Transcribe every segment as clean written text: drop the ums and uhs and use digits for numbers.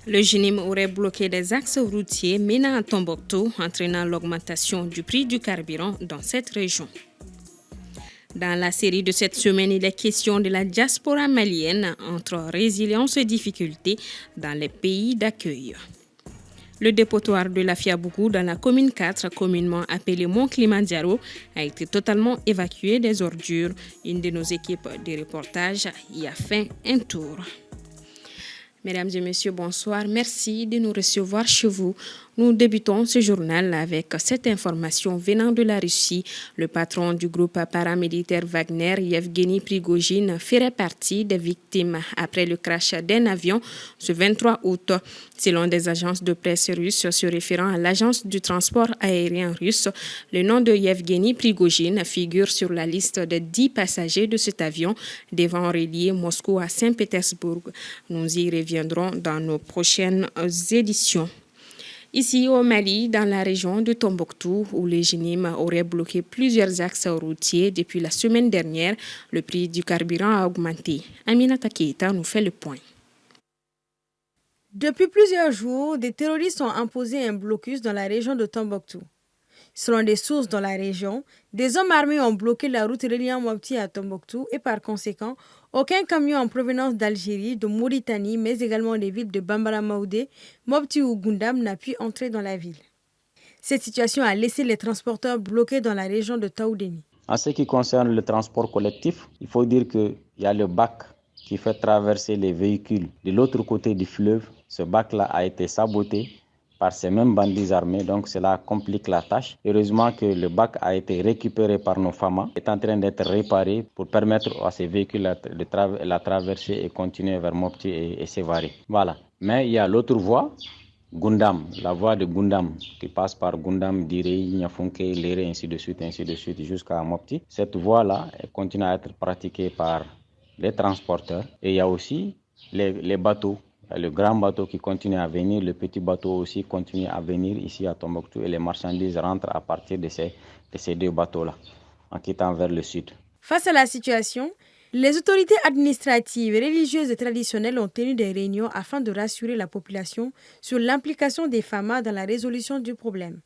Le GNIM aurait bloqué des axes routiers menant à Tombouctou, entraînant l'augmentation du prix du carburant dans cette région. Dans la série de cette semaine, il est question de la diaspora malienne entre résilience et difficultés dans les pays d'accueil. Le dépotoir de la Fiabougou dans la commune 4, communément appelé Mont Kilimanjaro, a été totalement évacué des ordures. Une de nos équipes de reportage y a fait un tour. Mesdames et messieurs, bonsoir. Merci de nous recevoir chez vous. Nous débutons ce journal avec cette information venant de la Russie. Le patron du groupe paramilitaire Wagner, Yevgeny Prigojine, ferait partie des victimes après le crash d'un avion ce 23 août. Selon des agences de presse russes se référant à l'agence du transport aérien russe, le nom de Yevgeny Prigojine figure sur la liste des 10 passagers de cet avion devant relier Moscou à Saint-Pétersbourg. Nous y reviendrons dans nos prochaines éditions. Ici au Mali, dans la région de Tombouctou, où les GNIM auraient bloqué plusieurs axes routiers depuis la semaine dernière, le prix du carburant a augmenté. Aminata Keita nous fait le point. Depuis plusieurs jours, des terroristes ont imposé un blocus dans la région de Tombouctou. Selon des sources dans la région, des hommes armés ont bloqué la route reliant Mopti à Tombouctou et par conséquent, aucun camion en provenance d'Algérie, de Mauritanie, mais également des villes de Bambara Maoudé, Mopti ou Goundam n'a pu entrer dans la ville. Cette situation a laissé les transporteurs bloqués dans la région de Taoudéni. En ce qui concerne le transport collectif, il faut dire qu'il y a le bac qui fait traverser les véhicules de l'autre côté du fleuve. Ce bac-là a été saboté par ces mêmes bandits armés, donc cela complique la tâche. Heureusement que le bac a été récupéré par nos FAMA, est en train d'être réparé pour permettre à ces véhicules de la traverser et continuer vers Mopti et Sévaré. Voilà. Mais il y a l'autre voie, Goundam, la voie de Goundam, qui passe par Goundam, Direi, Niafunke, Léré, ainsi de suite, jusqu'à Mopti. Cette voie-là continue à être pratiquée par les transporteurs. Et il y a aussi les bateaux. Le grand bateau qui continue à venir, le petit bateau aussi continue à venir ici à Tombouctou et les marchandises rentrent à partir de ces deux bateaux-là, en quittant vers le sud. Face à la situation, les autorités administratives, religieuses et traditionnelles ont tenu des réunions afin de rassurer la population sur l'implication des FAMA dans la résolution du problème.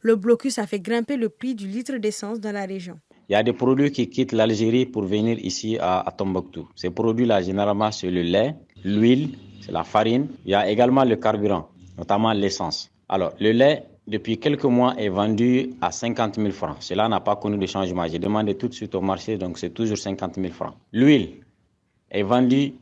Le blocus a fait grimper le prix du litre d'essence dans la région. Il y a des produits qui quittent l'Algérie pour venir ici à Tombouctou. Ces produits-là, généralement, c'est le lait, l'huile, c'est la farine. Il y a également le carburant, notamment l'essence. Alors, le lait, depuis quelques mois, est vendu à 50 000 francs. Cela n'a pas connu de changement. J'ai demandé tout de suite au marché, donc c'est toujours 50 000 francs. L'huile est vendue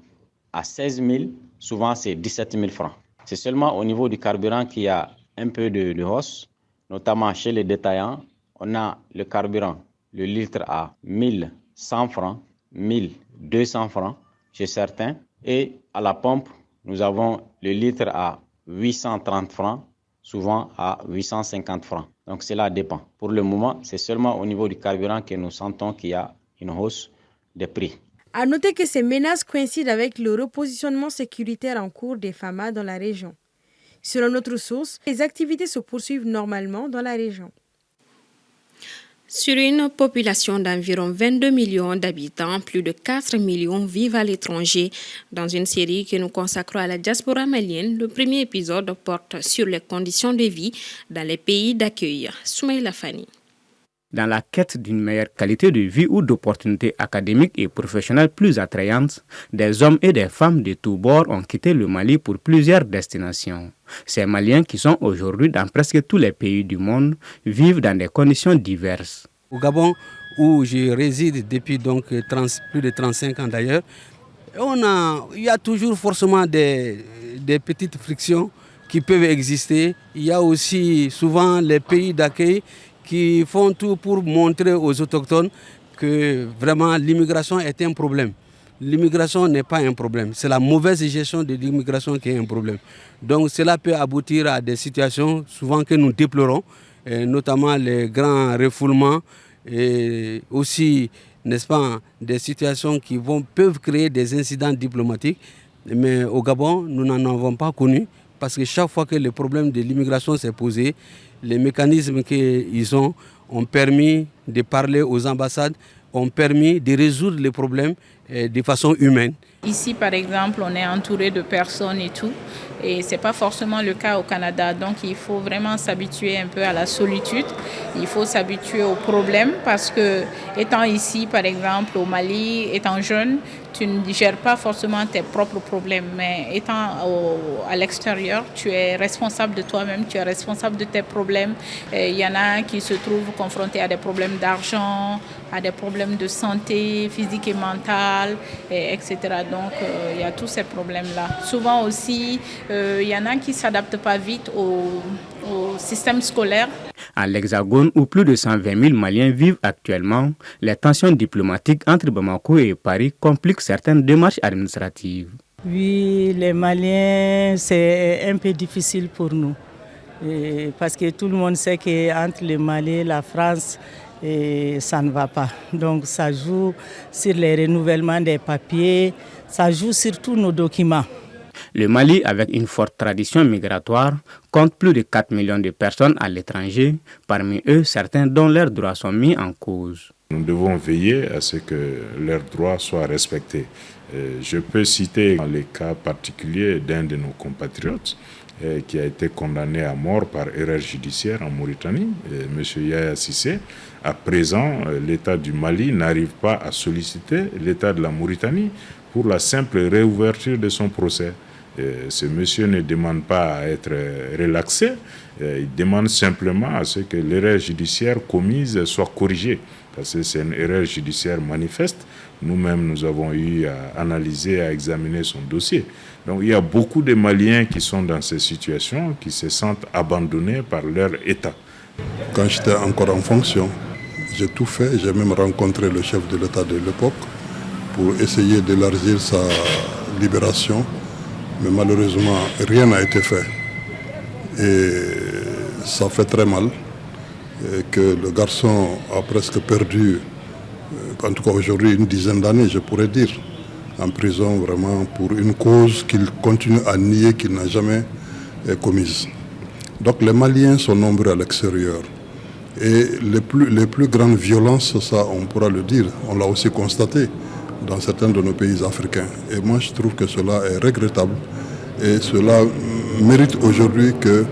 à 16 000, souvent c'est 17 000 francs. C'est seulement au niveau du carburant qu'il y a un peu de hausse, notamment chez les détaillants. On a le carburant, le litre à 1 100 francs, 1 200 francs chez certains. Et à la pompe, nous avons le litre à 830 francs, souvent à 850 francs. Donc cela dépend. Pour le moment, c'est seulement au niveau du carburant que nous sentons qu'il y a une hausse des prix. À noter que ces menaces coïncident avec le repositionnement sécuritaire en cours des FAMA dans la région. Selon notre source, les activités se poursuivent normalement dans la région. Sur une population d'environ 22 millions d'habitants, plus de 4 millions vivent à l'étranger. Dans une série que nous consacrons à la diaspora malienne, le premier épisode porte sur les conditions de vie dans les pays d'accueil. Soumaïla Fani. Dans la quête d'une meilleure qualité de vie ou d'opportunités académiques et professionnelles plus attrayantes, des hommes et des femmes de tous bords ont quitté le Mali pour plusieurs destinations. Ces Maliens, qui sont aujourd'hui dans presque tous les pays du monde, vivent dans des conditions diverses. Au Gabon, où je réside depuis plus de 35 ans d'ailleurs, il y a toujours forcément des petites frictions qui peuvent exister. Il y a aussi souvent les pays d'accueil qui font tout pour montrer aux autochtones que vraiment l'immigration est un problème. L'immigration n'est pas un problème, c'est la mauvaise gestion de l'immigration qui est un problème. Donc cela peut aboutir à des situations souvent que nous déplorons, notamment les grands refoulements et aussi, n'est-ce pas, des situations qui peuvent créer des incidents diplomatiques. Mais au Gabon, nous n'en avons pas connu parce que chaque fois que le problème de l'immigration s'est posé, les mécanismes qu'ils ont permis de parler aux ambassades, ont permis de résoudre les problèmes de façon humaine. Ici, par exemple, on est entouré de personnes et tout. Et ce n'est pas forcément le cas au Canada. Donc, il faut vraiment s'habituer un peu à la solitude. Il faut s'habituer aux problèmes parce que, étant ici, par exemple, au Mali, étant jeune, tu ne gères pas forcément tes propres problèmes. Mais étant à l'extérieur, tu es responsable de toi-même, tu es responsable de tes problèmes. Il y en a qui se trouvent confrontés à des problèmes d'argent, à des problèmes de santé physique et mentale, etc. Donc, il y a tous ces problèmes-là. Souvent aussi, il y en a qui ne s'adaptent pas vite au système scolaire. À l'Hexagone, où plus de 120 000 Maliens vivent actuellement, les tensions diplomatiques entre Bamako et Paris compliquent certaines démarches administratives. Oui, les Maliens, c'est un peu difficile pour nous. Parce que tout le monde sait qu'entre le Mali et la France, ça ne va pas. Donc ça joue sur les renouvellements des papiers, ça joue sur tous nos documents. Le Mali, avec une forte tradition migratoire, compte plus de 4 millions de personnes à l'étranger. Parmi eux, certains dont leurs droits sont mis en cause. Nous devons veiller à ce que leurs droits soient respectés. Je peux citer les cas particuliers d'un de nos compatriotes qui a été condamné à mort par erreur judiciaire en Mauritanie, M. Yaya Cissé. À présent, l'État du Mali n'arrive pas à solliciter l'État de la Mauritanie pour la simple réouverture de son procès. Ce monsieur ne demande pas à être relaxé, il demande simplement à ce que l'erreur judiciaire commise soit corrigée. Parce que c'est une erreur judiciaire manifeste. Nous-mêmes, nous avons eu à analyser, à examiner son dossier. Donc il y a beaucoup de Maliens qui sont dans ces situations, qui se sentent abandonnés par leur État. Quand j'étais encore en fonction, j'ai tout fait. J'ai même rencontré le chef de l'État de l'époque pour essayer d'élargir sa libération. Mais malheureusement, rien n'a été fait. Et ça fait très mal que le garçon a presque perdu, en tout cas aujourd'hui, une dizaine d'années, je pourrais dire, en prison vraiment pour une cause qu'il continue à nier qu'il n'a jamais commise. Donc les Maliens sont nombreux à l'extérieur. Et les plus grandes violences, ça on pourra le dire, on l'a aussi constaté dans certains de nos pays africains. Et moi je trouve que cela est regrettable et cela mérite aujourd'hui que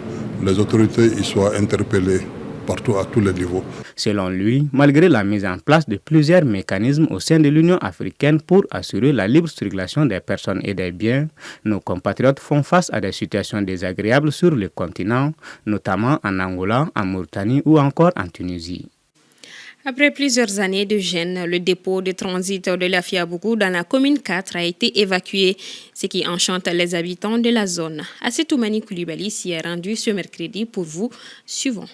les autorités y soient interpellées partout à tous les niveaux. Selon lui, malgré la mise en place de plusieurs mécanismes au sein de l'Union africaine pour assurer la libre circulation des personnes et des biens, nos compatriotes font face à des situations désagréables sur le continent, notamment en Angola, en Mauritanie ou encore en Tunisie. Après plusieurs années de gêne, le dépôt de transit de la Fiabougou dans la commune 4 a été évacué, ce qui enchante les habitants de la zone. Assetoumani Koulibaly s'y est rendu ce mercredi pour vous. Suivons.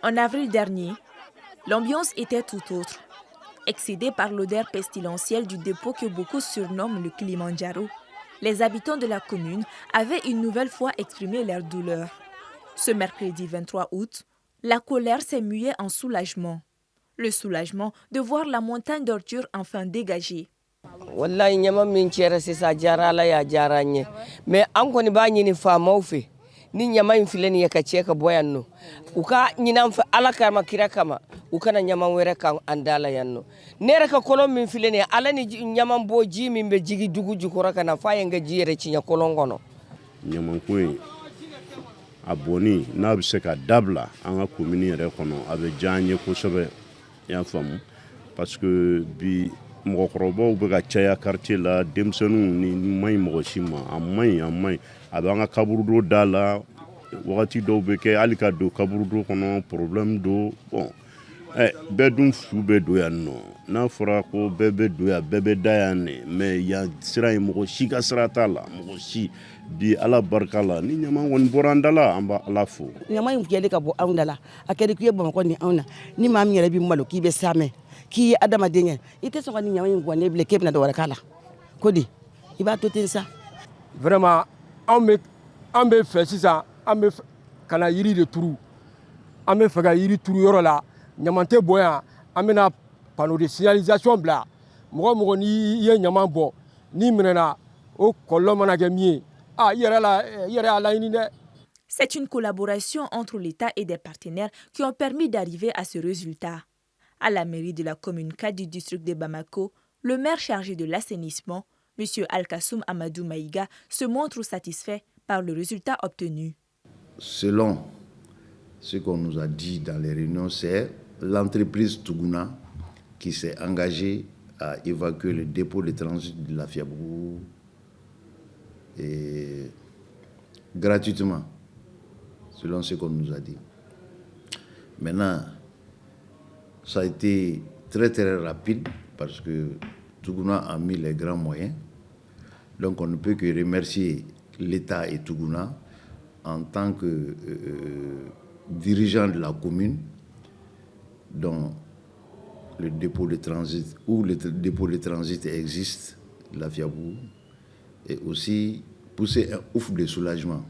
En avril dernier, l'ambiance était tout autre. Excédée par l'odeur pestilentielle du dépôt que beaucoup surnomment le Kilimandjaro, les habitants de la commune avaient une nouvelle fois exprimé leur douleur. Ce mercredi 23 août, la colère s'est muée en soulagement. Le soulagement de voir la montagne d'ordures enfin dégagée. Wallahi nyama min cere sisa jarala ya jaranye mais an koni ba nyini famaw fe ni nyama in fileni ya kace ka boyanno uka nyina fa alaka makira kama ukana nyama were kan andala yanno nere ka kolon min fileni ala ni nyama boji min be jigi dugu jukora kana fa yanga jire cinya kolongono nyama ko aboni na bi se ka dabla an ka commune yɛrɛ kɔnɔ a bɛ janye kosɛbɛ yan famu parce que bi mɔgɔkɔrɔbaw bɛ ka caya quartier la denmisɛnninw ni maɲi mɔgɔ si ma a maɲi a bɛ an ka kaburudo da la wagati dɔw bɛ kɛ hali ka don kaburudo kɔnɔ problème do bon bɛɛ dun su bɛ don yan nɔ n'a fɔra ko bɛɛ bɛ don yan bɛɛ bɛ da yan ne mais yan sira in mɔgɔ si ka sira t'a la mɔgɔ si bi ala barika la ni ɲama kɔni bɔra an da la an b'a ala fo ɲama in kɛlen ka bɔ anw da la a kɛra k'i ye bamakɔ ni anw na ni maa min yɛrɛ b'i malo k'i bɛ samɛ k'i ye adamaden ye i tɛ sɔn ka ni ɲama in gɔnnen bilen k'e bɛna dɔ wɛrɛ k'a la ko di i b'a to ten sa vraiment an bɛ fɛ sisan an bɛ ka na yiri de turu an bɛ fɛ ka yiri turu yɔrɔ la ɲama tɛ bɔ yan an bɛna panneau de signalisation bila mɔgɔ mɔgɔ n'i ye ɲama bɔ n'i minɛna C'est une collaboration entre l'État et des partenaires qui ont permis d'arriver à ce résultat. À la mairie de la commune 4 du district de Bamako, le maire chargé de l'assainissement, M. Al-Kassoum Amadou Maïga, se montre satisfait par le résultat obtenu. Selon ce qu'on nous a dit dans les réunions, c'est l'entreprise Tougouna qui s'est engagée à évacuer le dépôt de transit de la Fiabougou gratuitement, selon ce qu'on nous a dit. Maintenant, ça a été très très rapide parce que Tougouna a mis les grands moyens. Donc on ne peut que remercier l'État et Tougouna en tant que dirigeant de la commune dont le dépôt de transit où le dépôt de transit existe, la Fiabou, et aussi pousser un ouf de soulagement.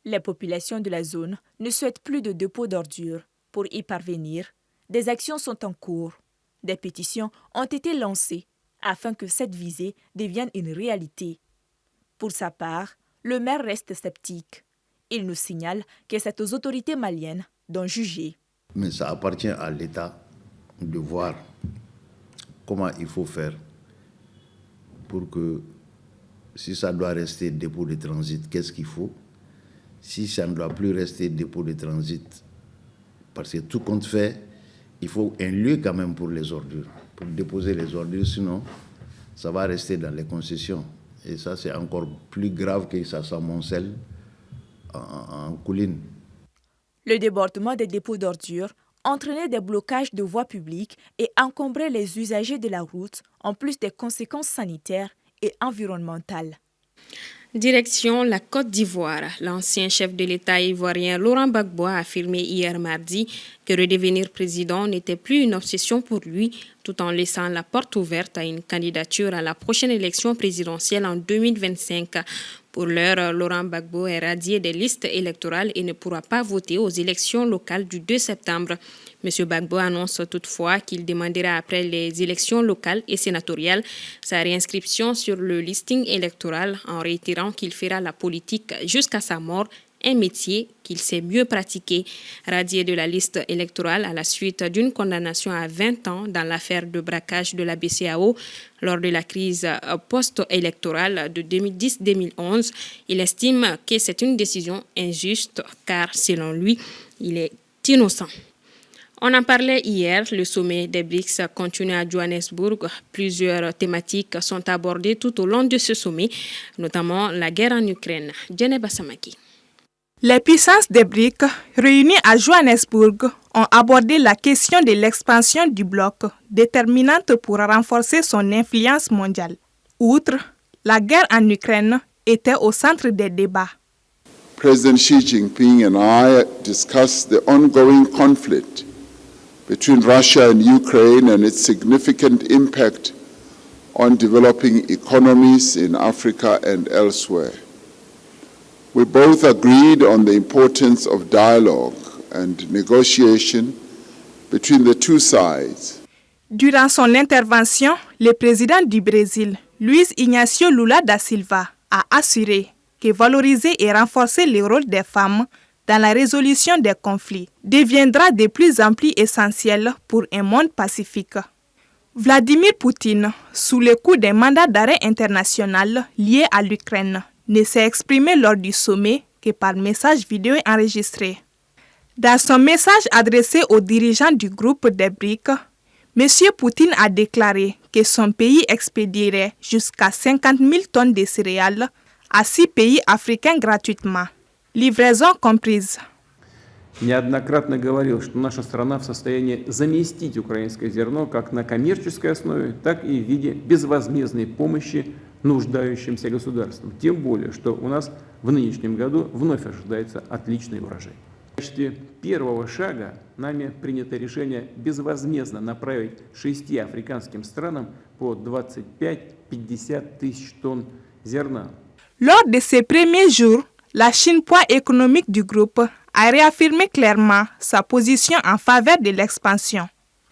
Les populations de la zone ne souhaitent plus de dépôt d'ordures. Pour y parvenir, des actions sont en cours. Des pétitions ont été lancées afin que cette visée devienne une réalité. Pour sa part, le maire reste sceptique. Il nous signale que c'est aux autorités maliennes d'en juger. Mais ça appartient à l'État de voir comment il faut faire pour que, si ça doit rester dépôt de transit, qu'est-ce qu'il faut? Si ça ne doit plus rester dépôt de transit, parce que tout compte fait, il faut un lieu quand même pour les ordures, pour déposer les ordures, sinon ça va rester dans les concessions. Et ça, c'est encore plus grave que ça s'amoncelle en colline. Le débordement des dépôts d'ordures entraînait des blocages de voies publiques et encombrait les usagers de la route, en plus des conséquences sanitaires et environnementales. Direction la Côte d'Ivoire. L'ancien chef de l'État ivoirien Laurent Gbagbo a affirmé hier mardi que redevenir président n'était plus une obsession pour lui, tout en laissant la porte ouverte à une candidature à la prochaine élection présidentielle en 2025. Pour l'heure, Laurent Gbagbo est radié des listes électorales et ne pourra pas voter aux élections locales du 2 septembre. M. Gbagbo annonce toutefois qu'il demandera après les élections locales et sénatoriales sa réinscription sur le listing électoral en réitérant qu'il fera la politique jusqu'à sa mort, un métier qu'il sait mieux pratiquer. Radié de la liste électorale à la suite d'une condamnation à 20 ans dans l'affaire de braquage de la BCEAO lors de la crise post-électorale de 2010-2011, il estime que c'est une décision injuste car, selon lui, il est innocent. On en parlait hier, le sommet des BRICS continue à Johannesburg. Plusieurs thématiques sont abordées tout au long de ce sommet, notamment la guerre en Ukraine. Djeneba Samaki. Les puissances des BRICS réunies à Johannesburg ont abordé la question de l'expansion du bloc, déterminante pour renforcer son influence mondiale. Outre, la guerre en Ukraine était au centre des débats. President Xi Jinping and I discussed the ongoing conflict between Russia and Ukraine and its significant impact on developing economies in Africa and elsewhere. We both agreed on the importance of dialogue and negotiation between the two sides. Durant son intervention, le président du Brésil, Luiz Inácio Lula da Silva, a assuré que valoriser et renforcer le rôle des femmes dans la résolution des conflits deviendra de plus en plus essentiel pour un monde pacifique. Vladimir Poutine, sous le coup d'un mandat d'arrêt international lié à l'Ukraine, ne s'est exprimé lors du sommet que par message vidéo enregistré. Dans son message adressé aux dirigeants du groupe des BRICS, M. Poutine a déclaré que son pays expédierait jusqu'à 50 000 tonnes de céréales à 6 pays africains gratuitement, livraison comprise. Неоднократно говорил, что наша страна в состоянии заместить украинское зерно как на коммерческой основе, так и в виде безвозмездной помощи нуждающимся государствам. Тем более, что у нас в нынешнем году вновь ожидается отличный урожай. В качестве первого шага нами принято решение безвозмездно направить 6 африканским странам по 25-50 тысяч тонн зерна. Lors de ces premiers jours, la Chine, poids économique du groupe, a réaffirmé clairement sa position en faveur de l'expansion.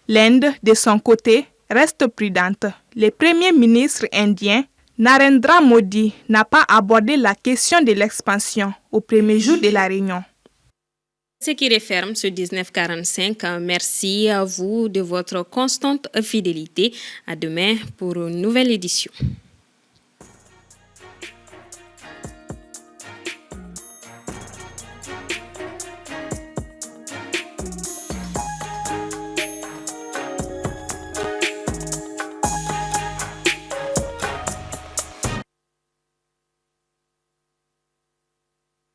L'Inde, de son côté, reste prudente. Le premier ministre indien, Narendra Modi n'a pas abordé la question de l'expansion au premier jour de la réunion. Ce qui referme ce 1945. Merci à vous de votre constante fidélité. À demain pour une nouvelle édition.